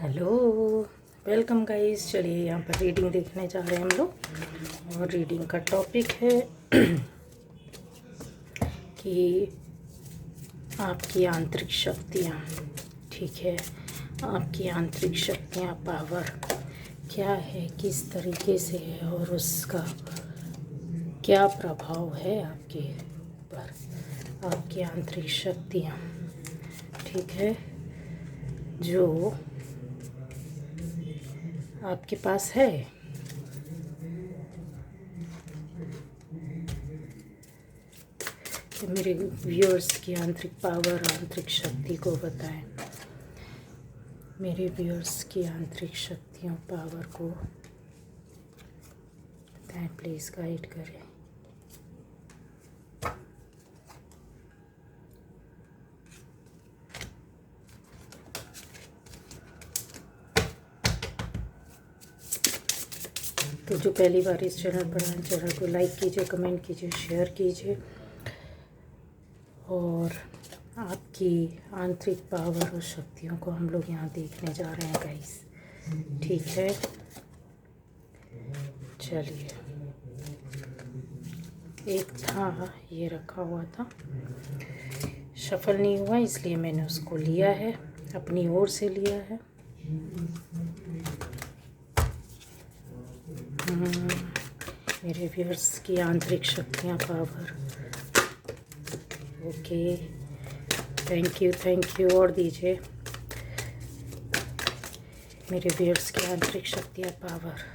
Hello, welcome guys. चलिए यहाँ पर रीडिंग देखने जा रहे हैं हम लोग। और रीडिंग का टॉपिक है कि आपकी आंतरिक शक्तियाँ, ठीक है, आपकी आंतरिक शक्तियाँ, पावर क्या है, किस तरीके से है और उसका क्या प्रभाव है आपके ऊपर। आपकी आंतरिक शक्तियाँ, ठीक है, जो आपके पास है। कि मेरे व्यूअर्स की आंतरिक पावर, आंतरिक शक्ति को बताएं। मेरे व्यूअर्स की आंतरिक शक्तियों, पावर को बताएं, प्लीज़ गाइड करें। तो जो पहली बार इस चैनल पर आए, चैनल को लाइक कीजिए, कमेंट कीजिए, शेयर कीजिए। और आपकी आंतरिक पावर और शक्तियों को हम लोग यहाँ देखने जा रहे हैं गाइस, ठीक है। चलिए, एक था, ये रखा हुआ था, शफल नहीं हुआ, इसलिए मैंने उसको लिया है, अपनी ओर से लिया है। मेरे व्यूअर्स की आंतरिक शक्तियाँ, पावर, ओके, थैंक यू। और दीजिए मेरे व्यूअर्स की आंतरिक शक्तियाँ, पावर,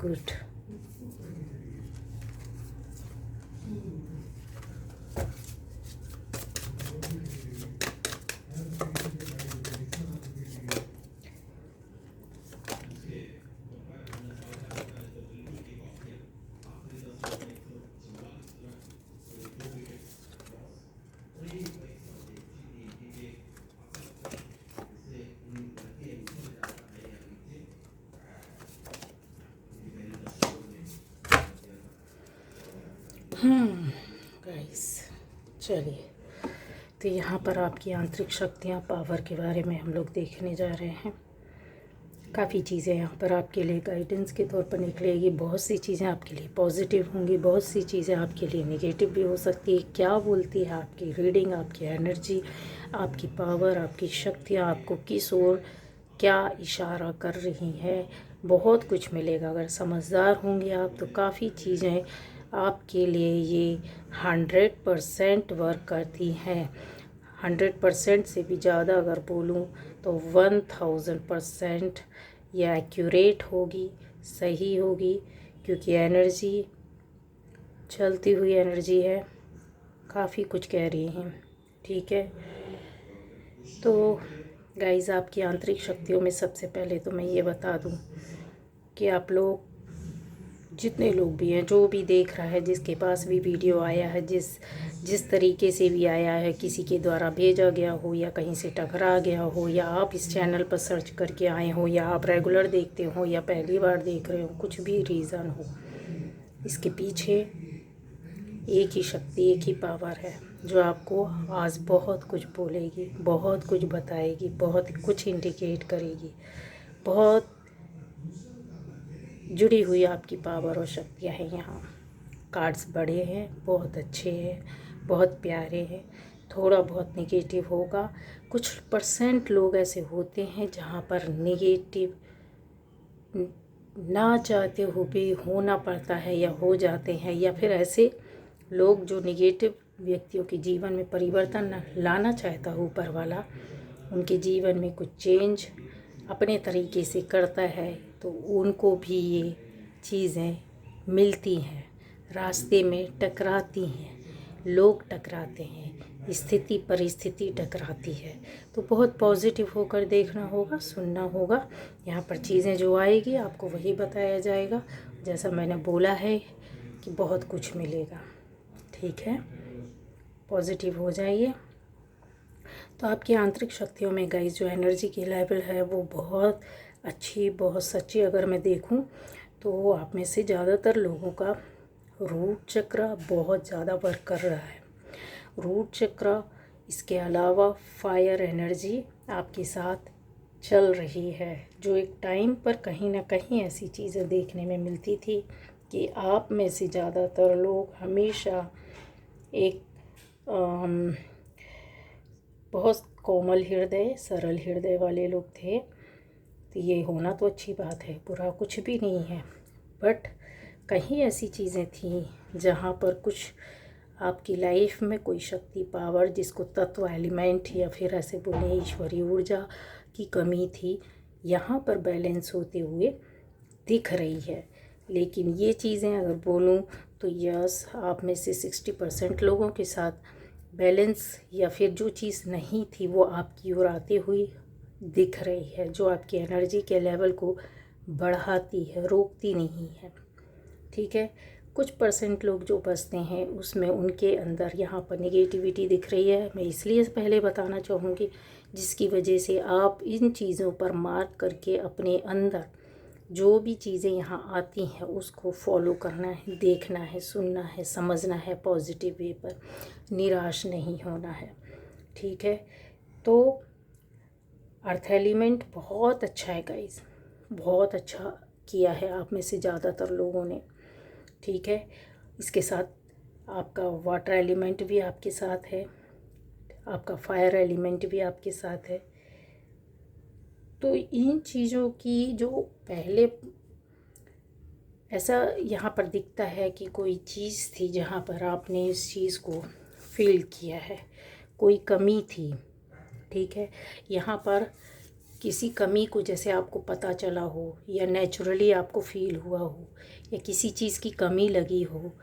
गुड। गाइस, चलिए, तो यहाँ पर आपकी आंतरिक शक्तियाँ, पावर के बारे में हम लोग देखने जा रहे हैं। काफ़ी चीज़ें यहाँ पर आपके लिए गाइडेंस के तौर पर निकलेगी। बहुत सी चीज़ें आपके लिए पॉजिटिव होंगी, बहुत सी चीज़ें आपके लिए नेगेटिव भी हो सकती है। क्या बोलती है आपकी रीडिंग, आपकी एनर्जी, आपकी पावर, आपकी शक्तियाँ आपको किस ओर क्या इशारा कर रही हैं, बहुत कुछ मिलेगा। अगर समझदार होंगे आप तो काफ़ी चीज़ें आपके लिए ये 100% वर्क करती हैं। 100% से भी ज़्यादा अगर बोलूँ तो 1000% ये एक्यूरेट होगी, सही होगी, क्योंकि एनर्जी चलती हुई एनर्जी है, काफ़ी कुछ कह रही हैं, ठीक है। तो गाइस, आपकी आंतरिक शक्तियों में सबसे पहले तो मैं ये बता दूं कि आप लोग जितने लोग भी हैं, जो भी देख रहा है, जिसके पास भी वीडियो आया है, जिस तरीके से भी आया है, किसी के द्वारा भेजा गया हो या कहीं से टकरा गया हो, या आप इस चैनल पर सर्च करके आए हो, या आप रेगुलर देखते हो या पहली बार देख रहे हो, कुछ भी रीज़न हो, इसके पीछे एक ही शक्ति, एक ही पावर है जो आपको आज बहुत कुछ बोलेगी, बहुत कुछ बताएगी, बहुत कुछ इंडिकेट करेगी। बहुत जुड़ी हुई आपकी पावर और शक्तियाँ हैं। यहाँ कार्ड्स बड़े हैं, बहुत अच्छे हैं, बहुत प्यारे हैं। थोड़ा बहुत नेगेटिव होगा, कुछ % लोग ऐसे होते हैं जहाँ पर नेगेटिव ना चाहते हुए भी होना पड़ता है, या हो जाते हैं, या फिर ऐसे लोग जो नेगेटिव व्यक्तियों के जीवन में परिवर्तन लाना चाहता हो ऊपर वाला, उनके जीवन में कुछ चेंज अपने तरीके से करता है, तो उनको भी ये चीज़ें मिलती हैं, रास्ते में टकराती हैं, लोग टकराते हैं, स्थिति परिस्थिति टकराती है। तो बहुत पॉजिटिव होकर देखना होगा, सुनना होगा। यहाँ पर चीज़ें जो आएगी आपको वही बताया जाएगा। जैसा मैंने बोला है कि बहुत कुछ मिलेगा, ठीक है। पॉजिटिव हो जाइए। तो आपकी आंतरिक शक्तियों में गाइस जो एनर्जी की लेवल है वो बहुत अच्छी, बहुत सच्ची अगर मैं देखूं तो आप में से ज़्यादातर लोगों का रूट चक्र बहुत ज़्यादा वर्क कर रहा है। रूट चक्र, इसके अलावा फायर एनर्जी आपके साथ चल रही है। जो एक टाइम पर कहीं ना कहीं ऐसी चीज़ें देखने में मिलती थी कि आप में से ज़्यादातर लोग हमेशा एक बहुत कोमल हृदय, सरल हृदय वाले लोग थे। तो ये होना तो अच्छी बात है, बुरा कुछ भी नहीं है, बट कहीं ऐसी चीज़ें थी जहाँ पर कुछ आपकी लाइफ में कोई शक्ति, पावर, जिसको तत्व, एलिमेंट या फिर ऐसे बोले ईश्वरीय ऊर्जा की कमी थी, यहाँ पर बैलेंस होते हुए दिख रही है। लेकिन ये चीज़ें अगर बोलूँ तो यस, आप में से 60% लोगों के साथ बैलेंस या फिर जो चीज़ नहीं थी वो आपकी ओर आती हुई दिख रही है, जो आपकी एनर्जी के लेवल को बढ़ाती है, रोकती नहीं है। ठीक है, कुछ परसेंट लोग जो बसते हैं उसमें उनके अंदर यहाँ पर नेगेटिविटी दिख रही है। मैं इसलिए पहले बताना चाहूँगी जिसकी वजह से आप इन चीज़ों पर मार्क करके अपने अंदर जो भी चीज़ें यहाँ आती हैं उसको फॉलो करना है, देखना है, सुनना है, समझना है, पॉजिटिव वे पर, निराश नहीं होना है। ठीक है, तो अर्थ एलिमेंट बहुत अच्छा है गाइस, बहुत अच्छा किया है आप में से ज़्यादातर लोगों ने। ठीक है, इसके साथ आपका वाटर एलिमेंट भी आपके साथ है, आपका फायर एलिमेंट भी आपके साथ है। तो इन चीज़ों की जो पहले ऐसा यहाँ पर दिखता है कि कोई चीज़ थी जहाँ पर आपने इस चीज़ को फील किया है, कोई कमी थी। ठीक है, यहाँ पर किसी कमी को जैसे आपको पता चला हो या नेचुरली आपको फील हुआ हो या किसी चीज़ की कमी लगी हो,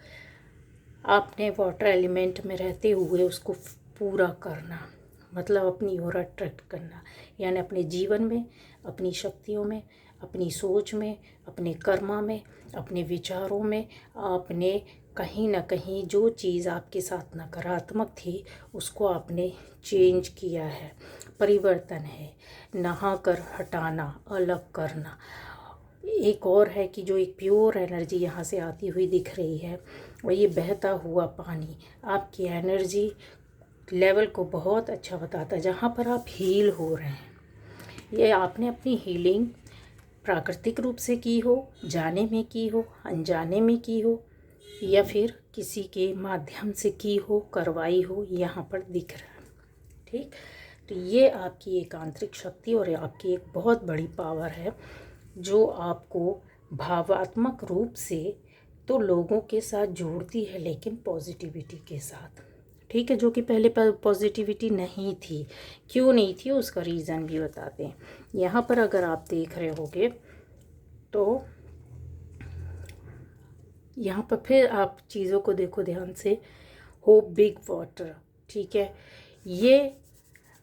आपने वाटर एलिमेंट में रहते हुए उसको पूरा करना, मतलब अपनी ओर अट्रैक्ट करना, यानी अपने जीवन में, अपनी शक्तियों में, अपनी सोच में, अपने कर्मा में, अपने विचारों में आपने कहीं ना कहीं जो चीज़ आपके साथ नकारात्मक थी उसको आपने चेंज किया है, परिवर्तन है, नहा कर हटाना, अलग करना। एक और है कि जो एक प्योर एनर्जी यहाँ से आती हुई दिख रही है और ये बहता हुआ पानी आपकी एनर्जी लेवल को बहुत अच्छा बताता है, जहाँ पर आप हील हो रहे हैं। ये आपने अपनी हीलिंग प्राकृतिक रूप से की हो, जाने में की हो, अनजाने में की हो, या फिर किसी के माध्यम से की हो, करवाई हो, यहाँ पर दिख रहा है। ठीक, तो ये आपकी एक आंतरिक शक्ति और आपकी एक बहुत बड़ी पावर है जो आपको भावात्मक रूप से तो लोगों के साथ जोड़ती है, लेकिन पॉजिटिविटी के साथ। ठीक है, जो कि पहले पॉजिटिविटी नहीं थी। क्यों नहीं थी उसका रीज़न भी बताते हैं। यहाँ पर अगर आप देख रहे होगे तो यहाँ पर फिर आप चीज़ों को देखो ध्यान से, हो बिग वाटर। ठीक है, ये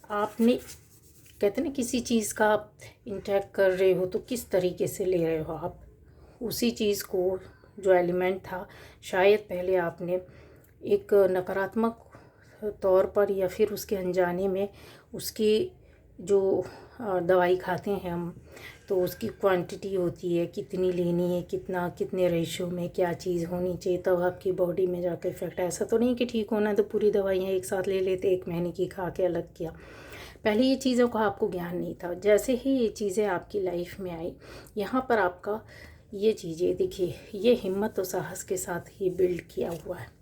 आपने कहते ना किसी चीज़ का आप इंटैक्ट कर रहे हो तो किस तरीके से ले रहे हो आप उसी चीज़ को, जो एलिमेंट था शायद पहले आपने एक नकारात्मक तौर पर या फिर उसके अनजाने में उसकी जो दवाई खाते हैं हम, तो उसकी क्वांटिटी होती है कितनी लेनी है, कितना, कितने रेशियो में क्या चीज़ होनी चाहिए, तब आपकी बॉडी में जाकर इफेक्ट। ऐसा तो नहीं कि ठीक होना है तो पूरी दवाइयाँ एक साथ ले लेते, 1 महीने की खा के अलग किया। पहले ये चीज़ों का आपको ज्ञान नहीं था। जैसे ही ये चीज़ें आपकी लाइफ में आई, यहाँ पर आपका ये चीज़ें देखिए, ये हिम्मत और साहस के साथ ही बिल्ड किया हुआ है।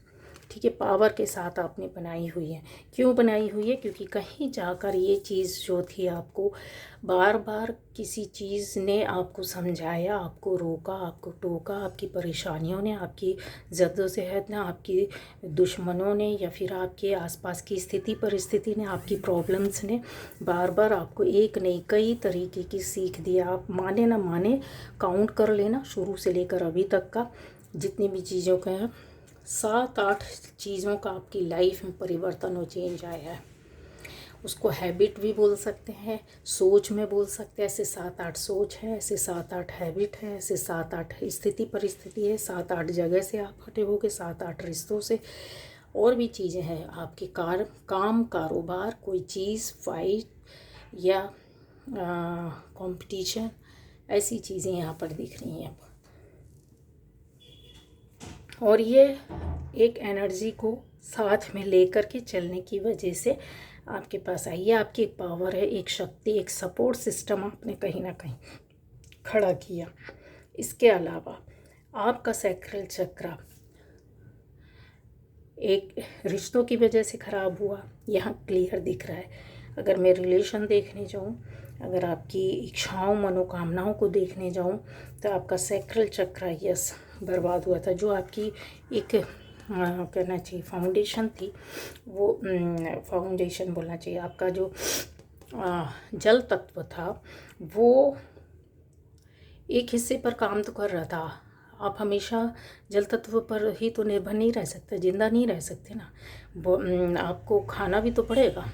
ठीक है, पावर के साथ आपने बनाई हुई है। क्यों बनाई हुई है? क्योंकि कहीं जाकर ये चीज़ जो थी आपको बार बार किसी चीज़ ने आपको समझाया, आपको रोका, आपको टोका, आपकी परेशानियों ने, आपकी जद्दोजहद ने, आपकी दुश्मनों ने या फिर आपके आसपास की स्थिति परिस्थिति ने, आपकी प्रॉब्लम्स ने बार बार आपको एक नहीं कई तरीके की सीख दिया। आप माने ना माने, काउंट कर लेना शुरू से लेकर अभी तक का जितनी भी चीज़ों का है, 7-8 चीज़ों का आपकी लाइफ में परिवर्तन और चेंज आया है। उसको हैबिट भी बोल सकते हैं, सोच में बोल सकते हैं। ऐसे 7-8 सोच है, ऐसे 7-8 हैबिट है, ऐसे 7-8 स्थिति परिस्थिति है, 7-8 जगह से आप हटे हो गए, 7-8 रिश्तों से, और भी चीज़ें हैं आपके काम, कारोबार, कोई चीज़, फाइट या कंपटीशन, ऐसी चीज़ें यहाँ पर दिख रही हैं। और ये एक एनर्जी को साथ में लेकर के चलने की वजह से आपके पास आई। ये आपकी एक पावर है, एक शक्ति, एक सपोर्ट सिस्टम आपने कहीं ना कहीं खड़ा किया। इसके अलावा आपका सैक्रल चक्र एक रिश्तों की वजह से ख़राब हुआ, यहाँ क्लियर दिख रहा है। अगर मैं रिलेशन देखने जाऊँ, अगर आपकी इच्छाओं मनोकामनाओं को देखने जाऊँ, तो आपका सैक्रल चक्र यस बर्बाद हुआ था। जो आपकी एक कहना चाहिए फाउंडेशन थी, वो फाउंडेशन बोलना चाहिए, आपका जो जल तत्व था वो एक हिस्से पर काम तो कर रहा था। आप हमेशा जल तत्व पर ही तो निर्भर नहीं रह सकते, जिंदा नहीं रह सकते ना। आपको खाना भी तो पड़ेगा।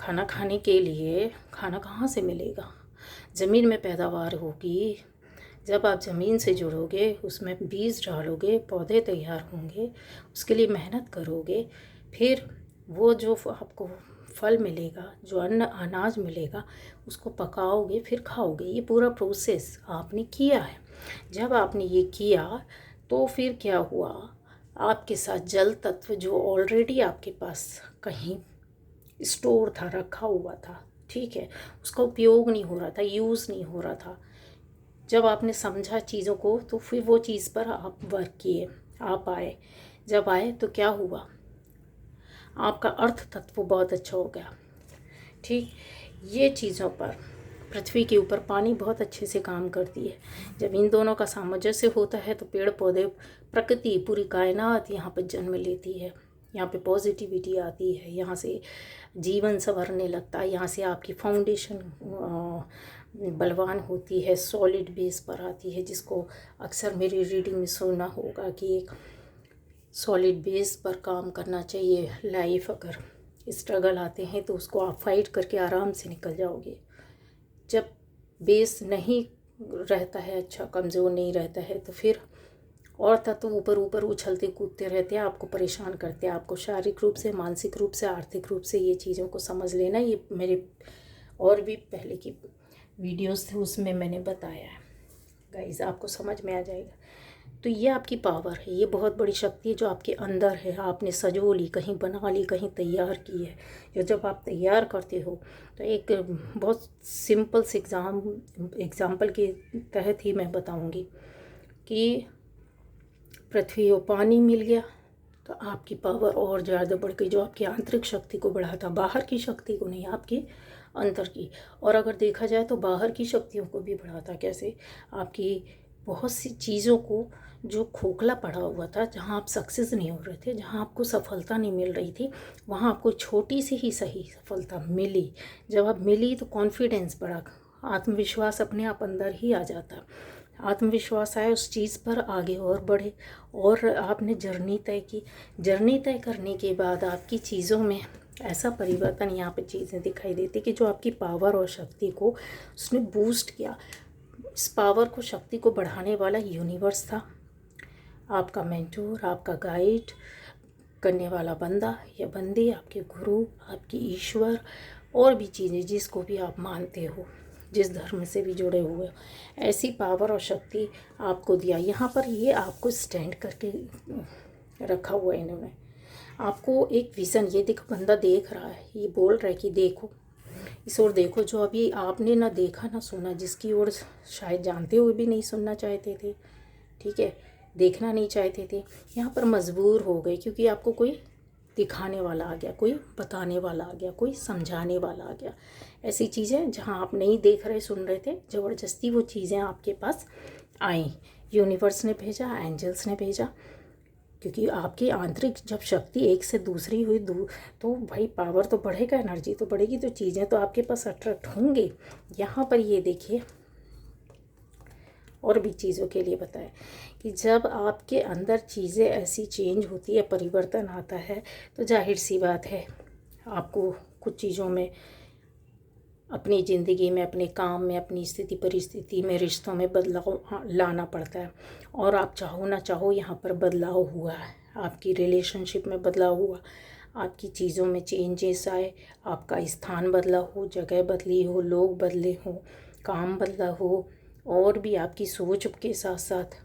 खाना खाने के लिए खाना कहाँ से मिलेगा? ज़मीन में पैदावार होगी। जब आप ज़मीन से जुड़ोगे, उसमें बीज डालोगे, पौधे तैयार होंगे, उसके लिए मेहनत करोगे, फिर वो जो आपको फल मिलेगा, जो अन्न अनाज मिलेगा, उसको पकाओगे, फिर खाओगे। ये पूरा प्रोसेस आपने किया है। जब आपने ये किया तो फिर क्या हुआ, आपके साथ जल तत्व जो ऑलरेडी आपके पास कहीं स्टोर था, रखा हुआ था, ठीक है, उसका उपयोग नहीं हो रहा था, यूज़ नहीं हो रहा था। जब आपने समझा चीज़ों को तो फिर वो चीज़ पर आप वर्क किए, आप आए। जब आए तो क्या हुआ, आपका अर्थ तत्व बहुत अच्छा हो गया। ठीक, ये चीज़ों पर पृथ्वी के ऊपर पानी बहुत अच्छे से काम करती है। जब इन दोनों का सामंजस्य होता है तो पेड़ पौधे, प्रकृति, पूरी कायनात यहाँ पर जन्म लेती है। यहाँ पे पॉजिटिविटी आती है, यहाँ से जीवन संवरने लगता है, यहाँ से आपकी फाउंडेशन बलवान होती है, सॉलिड बेस पर आती है, जिसको अक्सर मेरी रीडिंग में सुना होगा कि एक सॉलिड बेस पर काम करना चाहिए। लाइफ अगर स्ट्रगल आते हैं तो उसको आप फाइट करके आराम से निकल जाओगे। जब बेस नहीं रहता है, अच्छा कमज़ोर नहीं रहता है, तो फिर और तत्व ऊपर ऊपर उछलते कूदते रहते हैं, आपको परेशान करते हैं। आपको शारीरिक रूप से, मानसिक रूप से, आर्थिक रूप से ये चीज़ों को समझ लेना। ये मेरे और भी पहले की वीडियोस थे, उसमें मैंने बताया है गाइस, आपको समझ में आ जाएगा। तो ये आपकी पावर है, ये बहुत बड़ी शक्ति है जो आपके अंदर है। आपने सजो ली, कहीं बना ली, कहीं तैयार की है। या जब आप तैयार करते हो तो एक बहुत सिंपल से एग्ज़ाम्पल के तहत ही मैं बताऊंगी कि पृथ्वी को पानी मिल गया तो आपकी पावर और ज़्यादा बढ़ गई, जो आपकी आंतरिक शक्ति को बढ़ाता, बाहर की शक्ति को नहीं, आपकी अंदर की। और अगर देखा जाए तो बाहर की शक्तियों को भी बढ़ाता। कैसे? आपकी बहुत सी चीज़ों को जो खोखला पड़ा हुआ था, जहाँ आप सक्सेस नहीं हो रहे थे, जहाँ आपको सफलता नहीं मिल रही थी, वहाँ आपको छोटी सी ही सही सफलता मिली। जब आप मिली तो कॉन्फिडेंस बढ़ा, आत्मविश्वास अपने आप अंदर ही आ जाता। आत्मविश्वास आए, उस चीज़ पर आगे और बढ़े, और आपने जर्नी तय की। जर्नी तय करने के बाद आपकी चीज़ों में ऐसा परिवर्तन यहाँ पे चीज़ें दिखाई देती कि जो आपकी पावर और शक्ति को उसने बूस्ट किया। इस पावर को, शक्ति को बढ़ाने वाला यूनिवर्स था, आपका मेंटोर, आपका गाइड करने वाला बंदा या बंदी, आपके गुरु, आपकी ईश्वर, और भी चीज़ें जिसको भी आप मानते हो, जिस धर्म से भी जुड़े हुए, ऐसी पावर और शक्ति आपको दिया। यहाँ पर ये आपको स्टैंड करके रखा हुआ है इन्होंने। आपको एक विज़न, ये देखो, बंदा देख रहा है, ये बोल रहा है कि देखो इस ओर देखो, जो अभी आपने ना देखा ना सुना, जिसकी ओर शायद जानते हुए भी नहीं सुनना चाहते थे, ठीक है, देखना नहीं चाहते थे, यहाँ पर मजबूर हो गए क्योंकि आपको कोई दिखाने वाला आ गया, कोई बताने वाला आ गया, कोई समझाने वाला आ गया। ऐसी चीज़ें जहाँ आप नहीं देख रहे सुन रहे थे, ज़बरदस्ती वो चीज़ें आपके पास आई। यूनिवर्स ने भेजा, एंजल्स ने भेजा, क्योंकि आपकी आंतरिक जब शक्ति एक से दूसरी हुई तो भाई पावर तो बढ़ेगा, एनर्जी तो बढ़ेगी, तो चीज़ें तो आपके पास अट्रैक्ट होंगे। यहाँ पर ये देखिए, और भी चीज़ों के लिए बताएं कि जब आपके अंदर चीज़ें ऐसी चेंज होती है, परिवर्तन आता है, तो जाहिर सी बात है आपको कुछ चीज़ों में, अपनी ज़िंदगी में, अपने काम में, अपनी स्थिति परिस्थिति में, रिश्तों में बदलाव लाना पड़ता है। और आप चाहो ना चाहो यहाँ पर बदलाव हुआ है, आपकी रिलेशनशिप में बदलाव हुआ, आपकी चीज़ों में चेंजेस आए, आपका स्थान बदला हो, जगह बदली हो, लोग बदले हो, काम बदला हो, और भी आपकी सोच के साथ साथ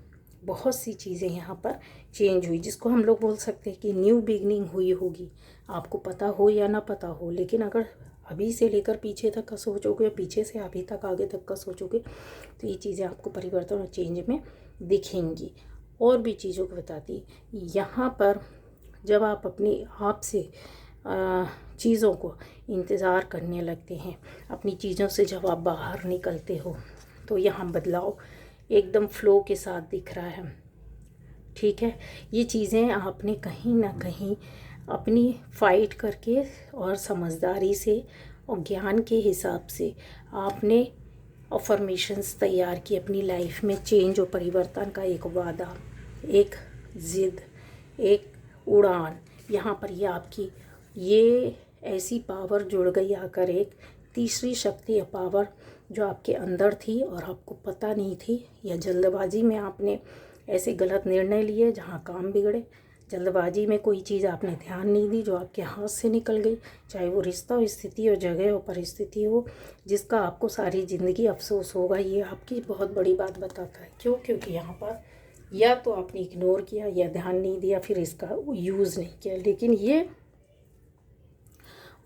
बहुत सी चीज़ें यहाँ पर चेंज हुई, जिसको हम लोग बोल सकते हैं कि न्यू बिगनिंग हुई होगी। आपको पता हो या ना पता हो, लेकिन अगर अभी से लेकर पीछे तक का सोचोगे या पीछे से अभी तक आगे तक का सोचोगे तो ये चीज़ें आपको परिवर्तन और चेंज में दिखेंगी। और भी चीज़ों को बताती यहाँ पर, जब आप अपने आप से चीज़ों को इंतज़ार करने लगते हैं, अपनी चीज़ों से जब आप बाहर निकलते हो, तो यहाँ बदलाव एकदम फ्लो के साथ दिख रहा है। ठीक है, ये चीज़ें आपने कहीं ना कहीं अपनी फाइट करके और समझदारी से और ज्ञान के हिसाब से आपने अफर्मेशंस तैयार की अपनी लाइफ में। चेंज और परिवर्तन का एक वादा, एक ज़िद, एक उड़ान, यहाँ पर ये आपकी ये ऐसी पावर जुड़ गई आकर, एक तीसरी शक्ति या पावर जो आपके अंदर थी और आपको पता नहीं थी, या जल्दबाजी में आपने ऐसे गलत निर्णय लिए जहाँ काम बिगड़े। जल्दबाजी में कोई चीज़ आपने ध्यान नहीं दी जो आपके हाथ से निकल गई, चाहे वो रिश्ता हो, स्थिति हो, जगह हो, परिस्थिति हो, जिसका आपको सारी ज़िंदगी अफसोस होगा। ये आपकी बहुत बड़ी बात बताता है। क्यों? क्योंकि यहाँ पर या तो आपने इग्नोर किया या ध्यान नहीं दिया, फिर इसका यूज़ नहीं किया। लेकिन ये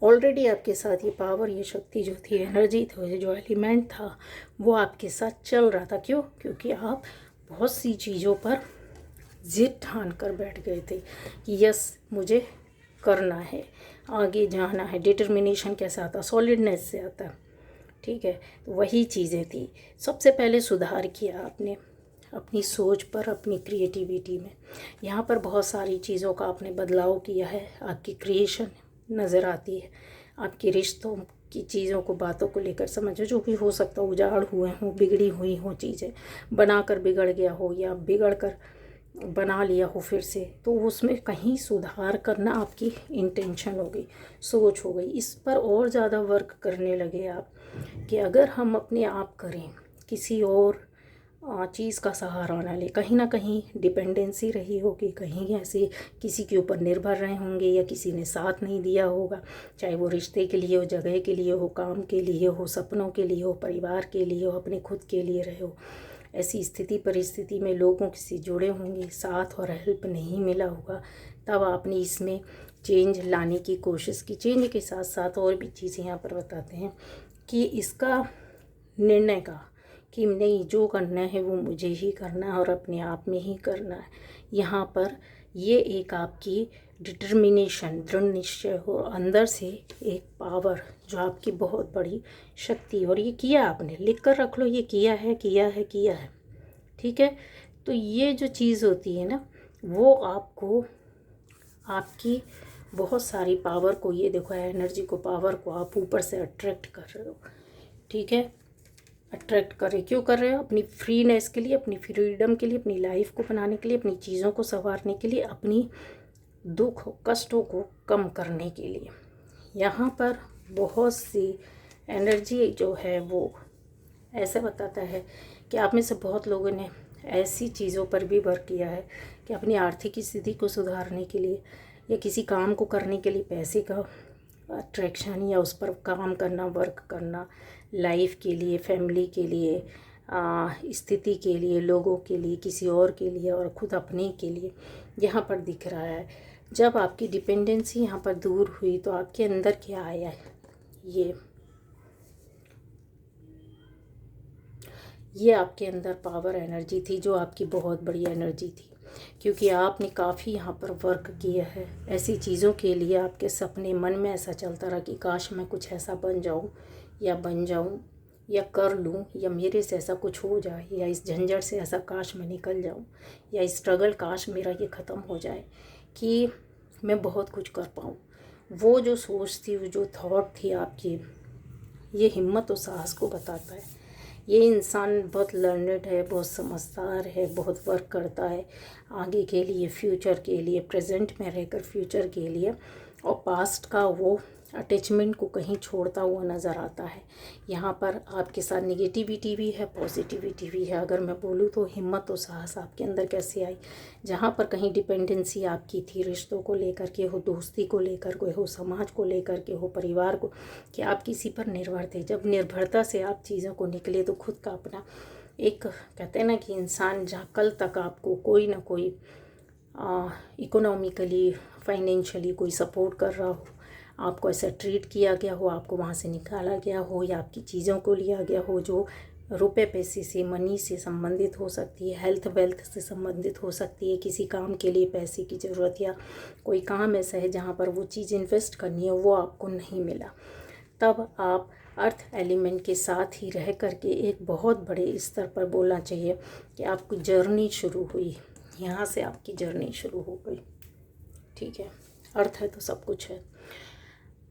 ऑलरेडी आपके साथ ये पावर, ये शक्ति जो थी, एनर्जी थी, जो एलिमेंट था, वो आपके साथ चल रहा था। क्यों? क्योंकि आप बहुत सी चीज़ों पर जिद ठान कर बैठ गए थे कि यस मुझे करना है, आगे जाना है। डिटर्मिनेशन कैसे आता? सॉलिडनेस से आता। ठीक है, तो वही चीज़ें थी। सबसे पहले सुधार किया आपने अपनी सोच पर, अपनी क्रिएटिविटी में। यहाँ पर बहुत सारी चीज़ों का आपने बदलाव किया है। आपकी क्रिएशन नज़र आती है, आपके रिश्तों की चीज़ों को, बातों को लेकर समझो, जो भी हो सकता हो, उजाड़ हुए हों, बिगड़ी हुई हों चीज़ें, बनाकर बिगड़ गया हो या बिगड़ कर बना लिया हो फिर से, तो उसमें कहीं सुधार करना आपकी इंटेंशन हो गई, सोच हो गई। इस पर और ज़्यादा वर्क करने लगे आप कि अगर हम अपने आप करें, किसी और चीज़ का सहारा ना ले। कहीं ना कहीं डिपेंडेंसी रही होगी, कहीं ऐसे किसी के ऊपर निर्भर रहे होंगे या किसी ने साथ नहीं दिया होगा, चाहे वो रिश्ते के लिए हो, जगह के लिए हो, काम के लिए हो, सपनों के लिए हो, परिवार के लिए हो, अपने खुद के लिए रहे हो। ऐसी स्थिति परिस्थिति में लोगों से जुड़े होंगे, साथ और हेल्प नहीं मिला होगा, तब आपने इसमें चेंज लाने की कोशिश की। चेंज के साथ साथ और भी चीज़ें यहाँ पर बताते हैं कि इसका निर्णय का कि नहीं, जो करना है वो मुझे ही करना है और अपने आप में ही करना है। यहाँ पर ये एक आपकी डिटर्मिनेशन, दृढ़ निश्चय हो, अंदर से एक पावर जो आपकी बहुत बड़ी शक्ति। और ये किया आपने, लिख कर रख लो, ये किया है, किया है, किया है। ठीक है, तो ये जो चीज़ होती है ना, वो आपको आपकी बहुत सारी पावर को, ये देखो एनर्जी को, पावर को आप ऊपर से अट्रैक्ट कर रहे हो। ठीक है, अट्रैक्ट कर रहे, क्यों कर रहे हो? अपनी फ्रीनेस के लिए, अपनी फ्रीडम के लिए, अपनी लाइफ को बनाने के लिए, अपनी चीज़ों को संवारने के लिए, अपनी दुख कष्टों को कम करने के लिए। यहाँ पर बहुत सी एनर्जी जो है वो ऐसा बताता है कि आप में से बहुत लोगों ने ऐसी चीज़ों पर भी वर्क किया है कि अपनी आर्थिक स्थिति को सुधारने के लिए या किसी काम को करने के लिए पैसे का अट्रैक्शन या उस पर काम करना, वर्क करना, लाइफ के लिए, फैमिली के लिए, स्थिति के लिए, लोगों के लिए, किसी और के लिए और खुद अपने के लिए यहाँ पर दिख रहा है। जब आपकी डिपेंडेंसी यहाँ पर दूर हुई तो आपके अंदर क्या आया? ये आपके अंदर पावर एनर्जी थी जो आपकी बहुत बड़ी एनर्जी थी, क्योंकि आपने काफ़ी यहाँ पर वर्क किया है ऐसी चीज़ों के लिए। आपके सपने मन में ऐसा चलता रहा कि काश मैं कुछ ऐसा बन जाऊँ या कर लूँ, या मेरे से ऐसा कुछ हो जाए, या इस झंझट से ऐसा काश मैं निकल जाऊँ, या स्ट्रगल काश मेरा ये ख़त्म हो जाए कि मैं बहुत कुछ कर पाऊँ। वो जो सोच थी, वो जो थॉट थी आपकी, ये हिम्मत और साहस को बताता है। ये इंसान बहुत लर्नड है, बहुत समझदार है, बहुत वर्क करता है आगे के लिए, फ्यूचर के लिए, प्रेजेंट में रहकर फ्यूचर के लिए, और पास्ट का वो अटैचमेंट को कहीं छोड़ता हुआ नज़र आता है। यहाँ पर आपके साथ निगेटिविटी भी है, पॉजिटिविटी भी है। अगर मैं बोलूँ तो हिम्मत और साहस आपके अंदर कैसे आई? जहाँ पर कहीं डिपेंडेंसी आपकी थी, रिश्तों को लेकर के हो, दोस्ती को लेकर के हो, समाज को लेकर के हो, परिवार को, कि आप किसी पर निर्भर थे। जब निर्भरता से आप चीज़ों को निकले तो खुद का अपना एक, कहते हैं ना कि इंसान जहाँ कल तक आपको कोई ना कोई इकोनॉमिकली फाइनेंशियली कोई सपोर्ट कर रहा हो, आपको ऐसा ट्रीट किया गया हो, आपको वहाँ से निकाला गया हो, या आपकी चीज़ों को लिया गया हो जो रुपए पैसे से, मनी से संबंधित हो सकती है, हेल्थ वेल्थ से संबंधित हो सकती है, किसी काम के लिए पैसे की ज़रूरत, या कोई काम ऐसा है जहाँ पर वो चीज़ इन्वेस्ट करनी है, वो आपको नहीं मिला, तब आप अर्थ एलिमेंट के साथ ही रह करके एक बहुत बड़े स्तर पर बोलना चाहिए कि आपकी जर्नी शुरू हुई, यहाँ से आपकी जर्नी शुरू हो गई। ठीक है, अर्थ है तो सब कुछ है।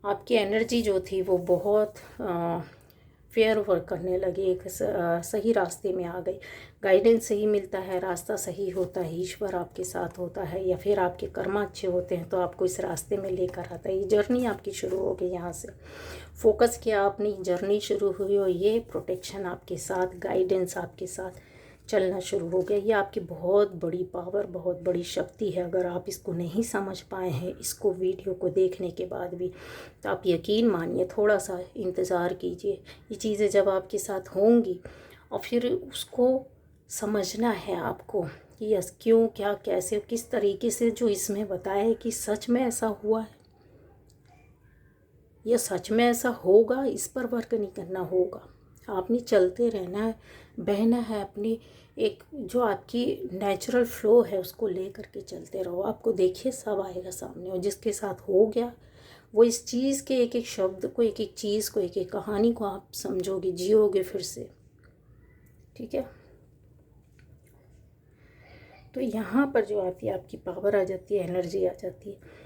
आपकी एनर्जी जो थी वो बहुत फेयर वर्क करने लगी, एक सही रास्ते में आ गई। गाइडेंस सही मिलता है, रास्ता सही होता है, ईश्वर आपके साथ होता है, या फिर आपके कर्म अच्छे होते हैं तो आपको इस रास्ते में लेकर आता है। ये जर्नी आपकी शुरू हो गई, यहाँ से फोकस किया आपने, जर्नी शुरू हुई, और ये प्रोटेक्शन आपके साथ, गाइडेंस आपके साथ चलना शुरू हो गया। ये आपकी बहुत बड़ी पावर, बहुत बड़ी शक्ति है। अगर आप इसको नहीं समझ पाए हैं इसको वीडियो को देखने के बाद भी, तो आप यकीन मानिए, थोड़ा सा इंतज़ार कीजिए, ये चीज़ें जब आपके साथ होंगी और फिर उसको समझना है आपको कि यस क्यों, क्या, कैसे, किस तरीके से जो इसमें बताया है कि सच में ऐसा हुआ है या सच में ऐसा होगा, इस पर वर्क नहीं करना होगा। आपने चलते रहना है, बहना है, अपनी एक जो आपकी नेचुरल फ्लो है उसको ले करके चलते रहो। आपको देखिए सब आएगा सामने, और जिसके साथ हो गया वो इस चीज़ के एक एक शब्द को, एक एक चीज़ को, एक एक कहानी को आप समझोगे, जियोगे फिर से। ठीक है, तो यहाँ पर जो आती है आपकी पावर आ जाती है, एनर्जी आ जाती है।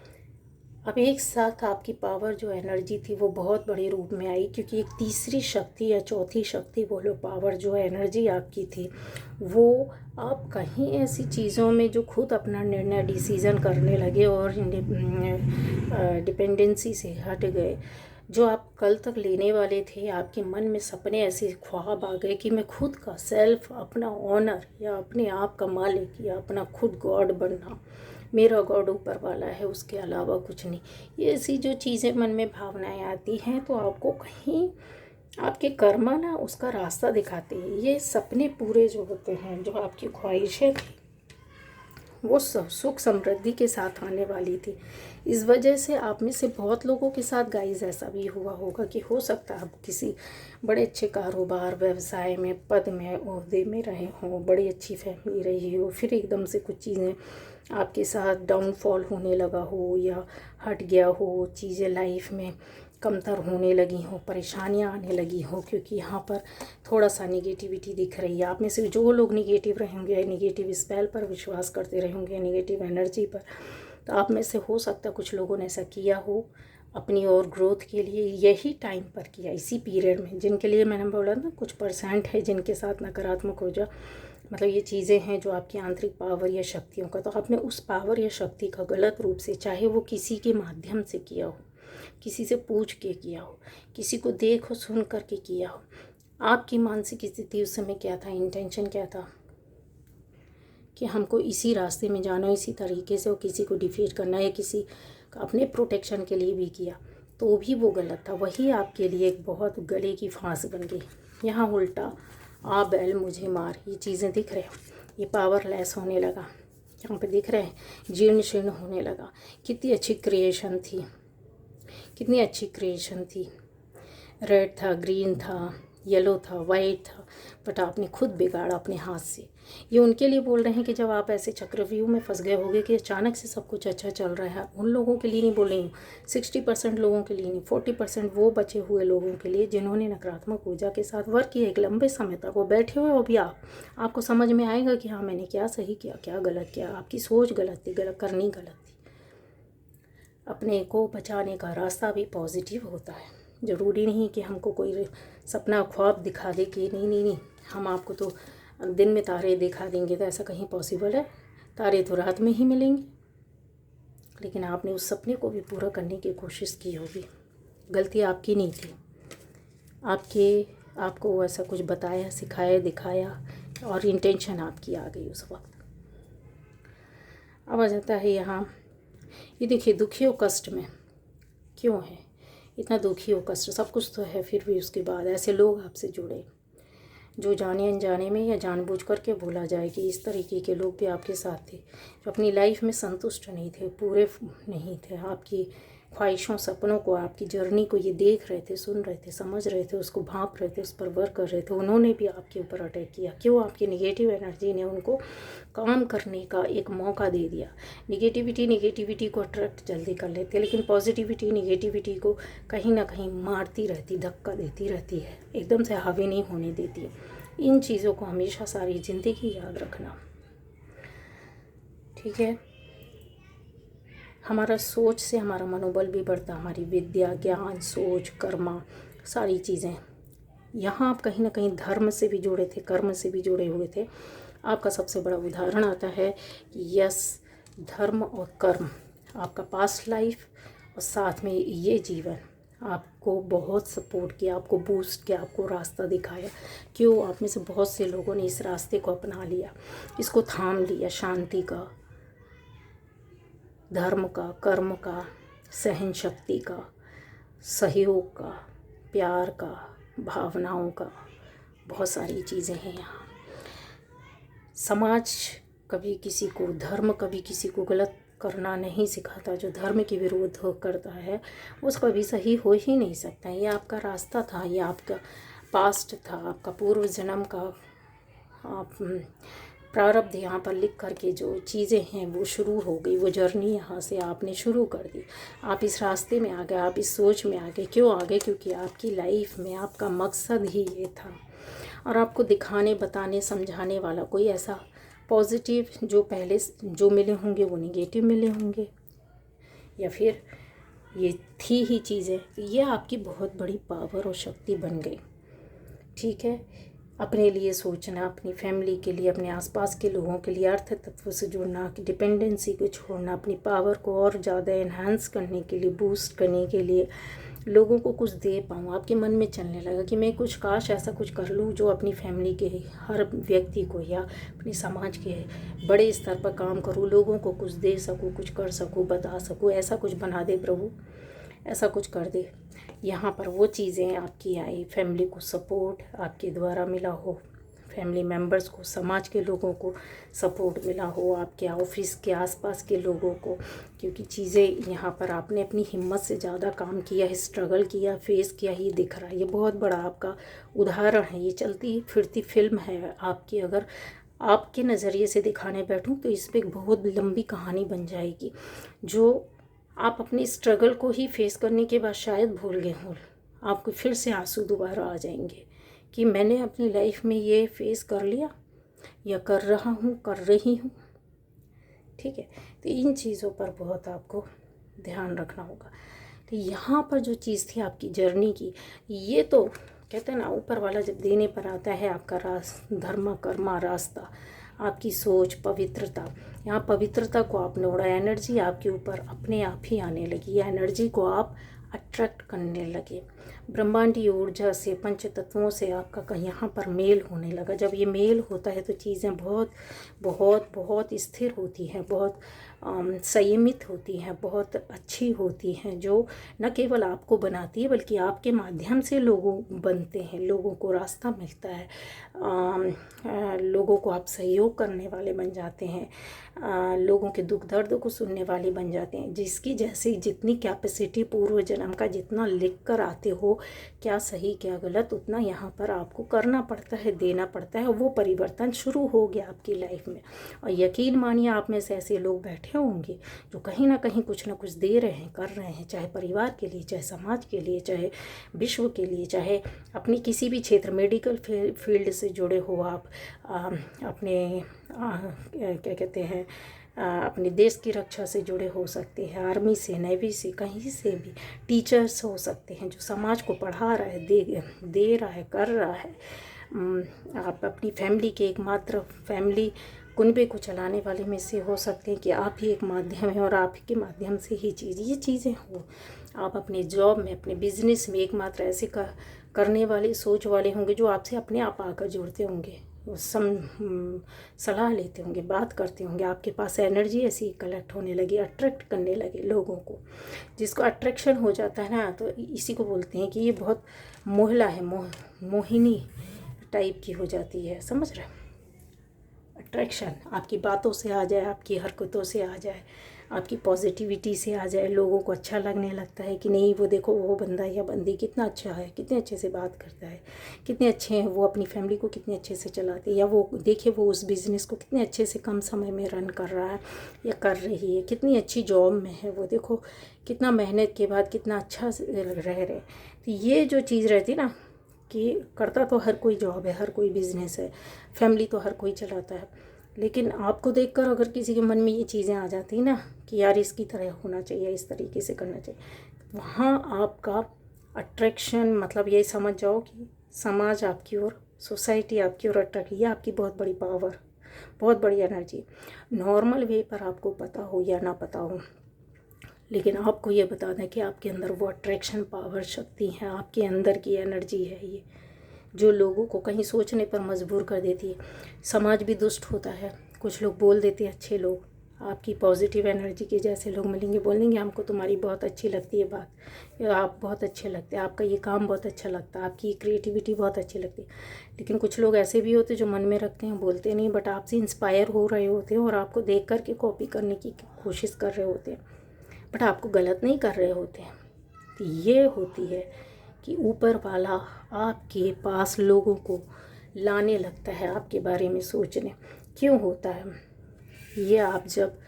अब एक साथ आपकी पावर जो एनर्जी थी वो बहुत बड़े रूप में आई, क्योंकि एक तीसरी शक्ति या चौथी शक्ति बोलो, पावर जो एनर्जी आपकी थी, वो आप कहीं ऐसी चीज़ों में जो खुद अपना निर्णय, डिसीज़न करने लगे और डिपेंडेंसी से हट गए। जो आप कल तक लेने वाले थे, आपके मन में सपने ऐसे ख्वाब आ गए कि मैं खुद का सेल्फ, अपना ऑनर, या अपने आप का मालिक, या अपना खुद गॉड बनना, मेरा गॉड ऊपर वाला है, उसके अलावा कुछ नहीं। ये ऐसी जो चीज़ें मन में भावनाएं आती हैं तो आपको कहीं आपके कर्म ना उसका रास्ता दिखाते हैं। ये सपने पूरे जो होते हैं, जो आपकी ख्वाहिशें थी वो सुख समृद्धि के साथ आने वाली थी। इस वजह से आप में से बहुत लोगों के साथ गाइस ऐसा भी हुआ होगा कि हो सकता है आप किसी बड़े अच्छे कारोबार, व्यवसाय में, पद में, ओहदे में रहे हों, बड़ी अच्छी फैमिली रही हो, फिर एकदम से कुछ चीज़ें आपके साथ डाउनफॉल होने लगा हो, या हट गया हो, चीज़ें लाइफ में कमतर होने लगी हो, परेशानियां आने लगी हो, क्योंकि यहाँ पर थोड़ा सा निगेटिविटी दिख रही है। आप में से जो लोग निगेटिव रहेंगे, निगेटिव स्पेल पर विश्वास करते रहेंगे, निगेटिव एनर्जी पर, तो आप में से हो सकता है कुछ लोगों ने ऐसा किया हो अपनी और ग्रोथ के लिए, यही टाइम पर किया, इसी पीरियड में। जिनके लिए मैंने बोला ना कुछ परसेंट है जिनके साथ नकारात्मक ऊर्जा, मतलब ये चीज़ें हैं जो आपकी आंतरिक पावर या शक्तियों का, तो आपने उस पावर या शक्ति का गलत रूप से, चाहे वो किसी के माध्यम से किया हो, किसी से पूछ के किया हो, किसी को देख और सुन करके किया हो, आपकी मानसिक स्थिति उस समय क्या था, इंटेंशन क्या था कि हमको इसी रास्ते में जाना, इसी तरीके से, और किसी को डिफीट करना, या किसी का अपने प्रोटेक्शन के लिए भी किया, तो भी वो गलत था। वही आपके लिए एक बहुत गले की फांस बन गई। यहाँ उल्टा आ बैल मुझे मार, ये चीज़ें दिख रहे हैं, ये पावरलेस होने लगा, यहाँ पे दिख रहे हैं, जीर्ण शीर्ण होने लगा। कितनी अच्छी क्रिएशन थी, कितनी अच्छी क्रिएशन थी, रेड था, ग्रीन था, येलो था, वाइट था, बट आपने खुद बिगाड़ा अपने हाथ से। ये उनके लिए बोल रहे हैं कि जब आप ऐसे चक्रव्यूह में फंस गए होगे कि अचानक से सब कुछ अच्छा चल रहा है, उन लोगों के लिए नहीं बोल रही हूँ, 60% लोगों के लिए नहीं, 40% वो बचे हुए लोगों के लिए जिन्होंने नकारात्मक ऊर्जा के साथ वर्क किया एक लंबे समय तक। वो बैठे हुए हो भी आपको समझ में आएगा कि हाँ मैंने क्या सही किया, क्या गलत किया, आपकी सोच गलत थी, गलत करनी गलत थी। अपने को बचाने का रास्ता भी पॉजिटिव होता है। ज़रूरी नहीं कि हमको कोई सपना ख्वाब दिखा दे कि नहीं नहीं नहीं हम आपको तो दिन में तारे दिखा देंगे, तो ऐसा कहीं पॉसिबल है? तारे तो रात में ही मिलेंगे। लेकिन आपने उस सपने को भी पूरा करने की कोशिश की होगी। गलती आपकी नहीं थी, आपको ऐसा कुछ बताया, सिखाया, दिखाया, और इंटेंशन आपकी आ गई उस वक्त। अब आ जाता है यहाँ, ये देखिए दुखी हो, कष्ट में क्यों है, इतना दुखी हो, कष्ट, सब कुछ तो है, फिर भी उसके बाद ऐसे लोग आपसे जुड़े जो जाने अनजाने में या जानबूझ कर के बोला जाए कि इस तरीके के लोग भी आपके साथ थे, जो अपनी लाइफ में संतुष्ट नहीं थे, पूरे नहीं थे, आपकी ख्वाहिशों सपनों को, आपकी जर्नी को ये देख रहे थे, सुन रहे थे, समझ रहे थे, उसको भांप रहे थे, उस पर वर्क कर रहे थे, उन्होंने भी आपके ऊपर अटैक किया। क्यों? आपकी नेगेटिव एनर्जी ने उनको काम करने का एक मौका दे दिया। नेगेटिविटी को अट्रैक्ट जल्दी कर लेते हैं, लेकिन पॉजिटिविटी नेगेटिविटी को कहीं ना कहीं मारती रहती, धक्का देती रहती है, एकदम से हावी नहीं होने देती। इन चीज़ों को हमेशा सारी ज़िंदगी याद रखना, ठीक है। हमारा सोच से हमारा मनोबल भी बढ़ता, हमारी विद्या, ज्ञान, सोच, कर्मा, सारी चीज़ें। यहाँ आप कहीं ना कहीं धर्म से भी जुड़े थे, कर्म से भी जुड़े हुए थे। आपका सबसे बड़ा उदाहरण आता है कि यस, धर्म और कर्म, आपका पास्ट लाइफ और साथ में ये जीवन आपको बहुत सपोर्ट किया, आपको बूस्ट किया, आपको रास्ता दिखाया। क्यों? आप में से बहुत से लोगों ने इस रास्ते को अपना लिया, इसको थाम लिया, शांति का, धर्म का, कर्म का, सहन शक्ति का, सहयोग का, प्यार का, भावनाओं का, बहुत सारी चीज़ें हैं यहाँ। समाज कभी किसी को, धर्म कभी किसी को गलत करना नहीं सिखाता। जो धर्म के विरोध करता है वो कभी सही हो ही नहीं सकता। ये आपका रास्ता था, ये आपका पास्ट था, आपका पूर्व जन्म का आप प्रारब्ध यहाँ पर लिख करके जो चीज़ें हैं वो शुरू हो गई, वो जर्नी यहाँ से आपने शुरू कर दी। आप इस रास्ते में आ गए, आप इस सोच में आ गए। क्यों आ गए? क्योंकि आपकी लाइफ में आपका मकसद ही ये था। और आपको दिखाने, बताने, समझाने वाला कोई ऐसा पॉजिटिव जो पहले जो मिले होंगे वो नेगेटिव मिले होंगे, या फिर ये थी ही चीज़ें। ये आपकी बहुत बड़ी पावर और शक्ति बन गई, ठीक है। अपने लिए सोचना, अपनी फैमिली के लिए, अपने आसपास के लोगों के लिए, अर्थ तत्व से जुड़ना, डिपेंडेंसी को छोड़ना, अपनी पावर को और ज़्यादा एनहांस करने के लिए, बूस्ट करने के लिए, लोगों को कुछ दे पाऊँ। आपके मन में चलने लगा कि मैं कुछ, काश ऐसा कुछ कर लूँ जो अपनी फैमिली के हर व्यक्ति को या अपने समाज के बड़े स्तर पर काम करूँ, लोगों को कुछ दे सकूँ, कुछ कर सकूँ, बता सकूँ। ऐसा कुछ बना दे प्रभु, ऐसा कुछ कर दे। यहाँ पर वो चीज़ें आपकी आई, फैमिली को सपोर्ट आपके द्वारा मिला हो, फैमिली मेम्बर्स को, समाज के लोगों को सपोर्ट मिला हो, आपके ऑफिस के आसपास के लोगों को, क्योंकि चीज़ें यहाँ पर आपने अपनी हिम्मत से ज़्यादा काम किया है, स्ट्रगल किया, फेस किया, ही दिख रहा है। ये बहुत बड़ा आपका उदाहरण है, ये चलती फिरती फिल्म है आपकी। अगर आपके नज़रिए से दिखाने बैठूँ तो इस पर एक बहुत लंबी कहानी बन जाएगी, जो आप अपने स्ट्रगल को ही फेस करने के बाद शायद भूल गए हों। आपको फिर से आंसू दोबारा आ जाएंगे कि मैंने अपनी लाइफ में ये फेस कर लिया या कर रहा हूँ, कर रही हूँ, ठीक है। तो इन चीज़ों पर बहुत आपको ध्यान रखना होगा। तो यहाँ पर जो चीज़ थी आपकी जर्नी की, ये तो कहते हैं ना, ऊपर वाला जब देने पर आता है आपका धर्म, कर्मा, रास्ता, आपकी सोच, पवित्रता। यहाँ पवित्रता को आपने ओढ़ा, एनर्जी आपके ऊपर अपने आप ही आने लगी, एनर्जी को आप अट्रैक्ट करने लगे। ब्रह्मांडीय ऊर्जा से, पंच तत्वों से आपका कहीं यहाँ पर मेल होने लगा। जब ये मेल होता है तो चीज़ें बहुत बहुत बहुत स्थिर होती हैं, बहुत संयमित होती हैं, बहुत अच्छी होती हैं, जो न केवल आपको बनाती है बल्कि आपके माध्यम से लोगों बनते हैं, लोगों को रास्ता मिलता है, लोगों को आप सहयोग करने वाले बन जाते हैं, लोगों के दुख दर्द को सुनने वाले बन जाते हैं। जिसकी जैसी जितनी कैपेसिटी पूर्व जन्म का जितना लिख कर आते हो, क्या सही क्या गलत, उतना यहाँ पर आपको करना पड़ता है, देना पड़ता है। वो परिवर्तन शुरू हो गया आपकी लाइफ में। और यकीन मानिए आप में से ऐसे लोग बैठे होंगे जो कहीं ना कहीं कुछ ना कुछ दे रहे हैं, कर रहे हैं, चाहे परिवार के लिए, चाहे समाज के लिए, चाहे विश्व के लिए, चाहे अपनी किसी भी क्षेत्र, मेडिकल फील्ड से जुड़े हो आप, अपने क्या कहते हैं, अपने देश की रक्षा से जुड़े हो सकते हैं, आर्मी से, नेवी से, कहीं से भी। टीचर्स हो सकते हैं जो समाज को पढ़ा रहा है, दे रहा है, कर रहा है। आप अपनी फैमिली के एकमात्र फैमिली कुनबे को चलाने वाले में से हो सकते हैं कि आप ही एक माध्यम है और आप ही के माध्यम से ही ये चीज़ें हो। आप अपने जॉब में, अपने बिजनेस में एकमात्र ऐसे करने वाले, सोच वाले होंगे जो आपसे अपने आप आकर जुड़ते होंगे, सलाह लेते होंगे, बात करते होंगे। आपके पास एनर्जी ऐसी कलेक्ट होने लगी, अट्रैक्ट करने लगे लोगों को। जिसको अट्रैक्शन हो जाता है ना, तो इसी को बोलते हैं कि ये बहुत मोहला है, मोहिनी टाइप की हो जाती है, समझ रहे? अट्रैक्शन आपकी बातों से आ जाए, आपकी हरकतों से आ जाए, आपकी पॉजिटिविटी से आ जाए, लोगों को अच्छा लगने लगता है कि नहीं वो देखो वो बंदा या बंदी कितना अच्छा है, कितने अच्छे से बात करता है, कितने अच्छे हैं वो, अपनी फैमिली को कितने अच्छे से चलाते हैं, या वो देखिए वो उस बिज़नेस को कितने अच्छे से कम समय में रन कर रहा है या कर रही है, कितनी अच्छी जॉब में है वो, देखो कितना मेहनत के बाद कितना अच्छा रह रहे। तो ये जो चीज़ रहती ना कि करता तो हर कोई जॉब है, हर कोई बिज़नेस है, फैमिली तो हर कोई चलाता है, लेकिन आपको देखकर अगर किसी के मन में ये चीज़ें आ जाती ना कि यार इसकी तरह होना चाहिए, इस तरीके से करना चाहिए, वहाँ आपका अट्रैक्शन, मतलब ये समझ जाओ कि समाज आपकी ओर, सोसाइटी आपकी ओर अट्रैक्ट, ये आपकी बहुत बड़ी पावर, बहुत बड़ी एनर्जी। नॉर्मल वे पर आपको पता हो या ना पता हो, लेकिन आपको ये बता दें कि आपके अंदर वो अट्रैक्शन पावर शक्ति है, आपके अंदर की एनर्जी है ये, जो लोगों को कहीं सोचने पर मजबूर कर देती है। समाज भी दुष्ट होता है, कुछ लोग बोल देते हैं, अच्छे लोग आपकी पॉजिटिव एनर्जी के जैसे लोग मिलेंगे, बोलेंगे हमको तुम्हारी बहुत अच्छी लगती है बात, या आप बहुत अच्छे लगते हैं, आपका ये काम बहुत अच्छा लगता है, आपकी क्रिएटिविटी बहुत अच्छी लगती है। लेकिन कुछ लोग ऐसे भी होते हैं जो मन में रखते हैं, बोलते नहीं, बट आपसे इंस्पायर हो रहे होते हैं और आपको देख करके कॉपी करने की कोशिश कर रहे होते हैं, बट आपको गलत नहीं कर रहे होते हैं। तो ये होती है कि ऊपर वाला आपके पास लोगों को लाने लगता है आपके बारे में सोचने। क्यों होता है ये? आप जब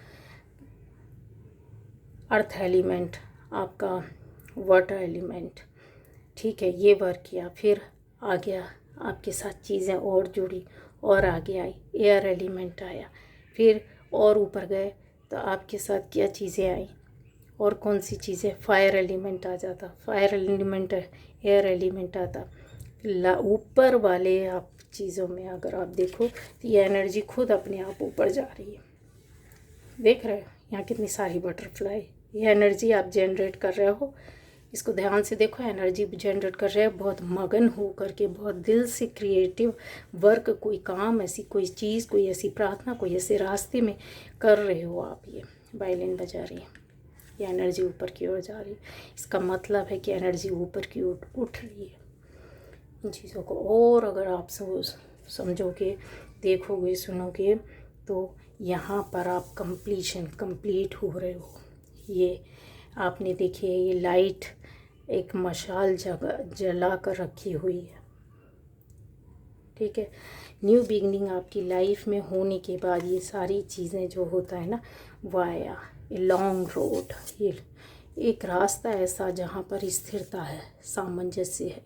अर्थ एलिमेंट, आपका वाटर एलिमेंट, ठीक है, ये वर्क किया, फिर आ गया आपके साथ चीज़ें और जुड़ी और आगे आई, एयर एलिमेंट आया, फिर और ऊपर गए तो आपके साथ क्या चीज़ें आई, और कौन सी चीज़ें, फायर एलिमेंट आ जाता, फायर एलिमेंट, एयर एलिमेंट आता, ऊपर वाले आप चीज़ों में अगर आप देखो तो ये एनर्जी खुद अपने आप ऊपर जा रही है। देख रहे हो यहाँ कितनी सारी बटरफ्लाई, ये एनर्जी आप जनरेट कर रहे हो, इसको ध्यान से देखो, एनर्जी जनरेट कर रहे हो बहुत मगन हो करके, बहुत दिल से क्रिएटिव वर्क, कोई काम, ऐसी कोई चीज़, कोई ऐसी प्रार्थना, कोई ऐसे रास्ते में कर रहे हो आप। ये वायलिन बजा रही है, ये एनर्जी ऊपर की ओर जा रही है, इसका मतलब है कि एनर्जी ऊपर की ओर उठ रही है। इन चीज़ों को और अगर आप समझोगे, देखोगे, सुनोगे, तो यहाँ पर आप कंप्लीट हो रहे हो। ये आपने देखिए ये लाइट एक मशाल जला कर रखी हुई है, ठीक है। न्यू बिगनिंग आपकी लाइफ में होने के बाद ये सारी चीज़ें जो होता है ना वो आया, ये लॉन्ग रोड, ये एक रास्ता ऐसा जहाँ पर स्थिरता है, सामंजस्य है,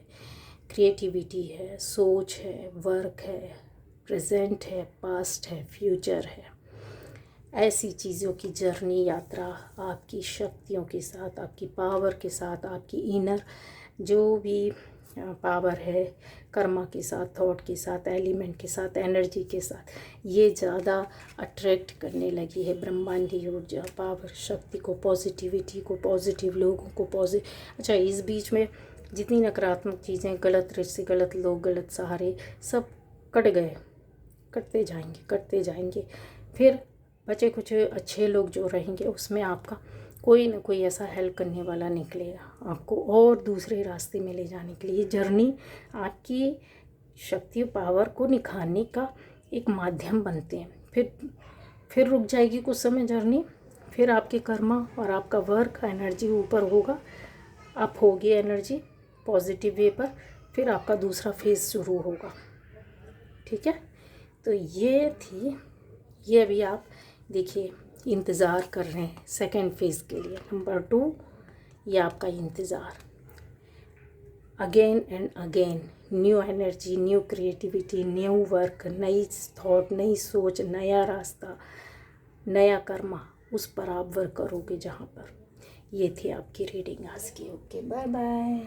क्रिएटिविटी है, सोच है, वर्क है, प्रेजेंट है, पास्ट है, फ्यूचर है, ऐसी चीज़ों की जर्नी, यात्रा आपकी शक्तियों के साथ, आपकी पावर के साथ, आपकी इनर जो भी पावर है, कर्मा के साथ, थॉट के साथ, एलिमेंट के साथ, एनर्जी के साथ, ये ज़्यादा अट्रैक्ट करने लगी है ब्रह्मांडी ऊर्जा, पावर, शक्ति को, पॉजिटिविटी को, पॉजिटिव लोगों को, अच्छा इस बीच में जितनी नकारात्मक चीज़ें, गलत रिश्ते, गलत लोग, गलत सहारे, सब कट गए, कटते जाएंगे, फिर बचे कुछ अच्छे लोग जो रहेंगे, उसमें आपका कोई ना कोई ऐसा हेल्प करने वाला निकलेगा आपको और दूसरे रास्ते में ले जाने के लिए। जर्नी आपकी शक्ति, पावर को निखारने का एक माध्यम बनते हैं। फिर रुक जाएगी कुछ समय जर्नी, फिर आपके कर्मा और आपका वर्क, एनर्जी ऊपर होगा, अप होगी एनर्जी पॉजिटिव वे पर, फिर आपका दूसरा फेज़ शुरू होगा, ठीक है। तो ये अभी आप देखिए इंतज़ार कर रहे हैं सेकंड फेज़ के लिए। नंबर 2 ये आपका इंतज़ार, again and again, new energy, new creativity, new work, नई थॉट, नई सोच, नया रास्ता, नया कर्मा, उस पर आप वर्क करोगे जहाँ पर। ये थी आपकी रीडिंग आज की। Okay, bye bye.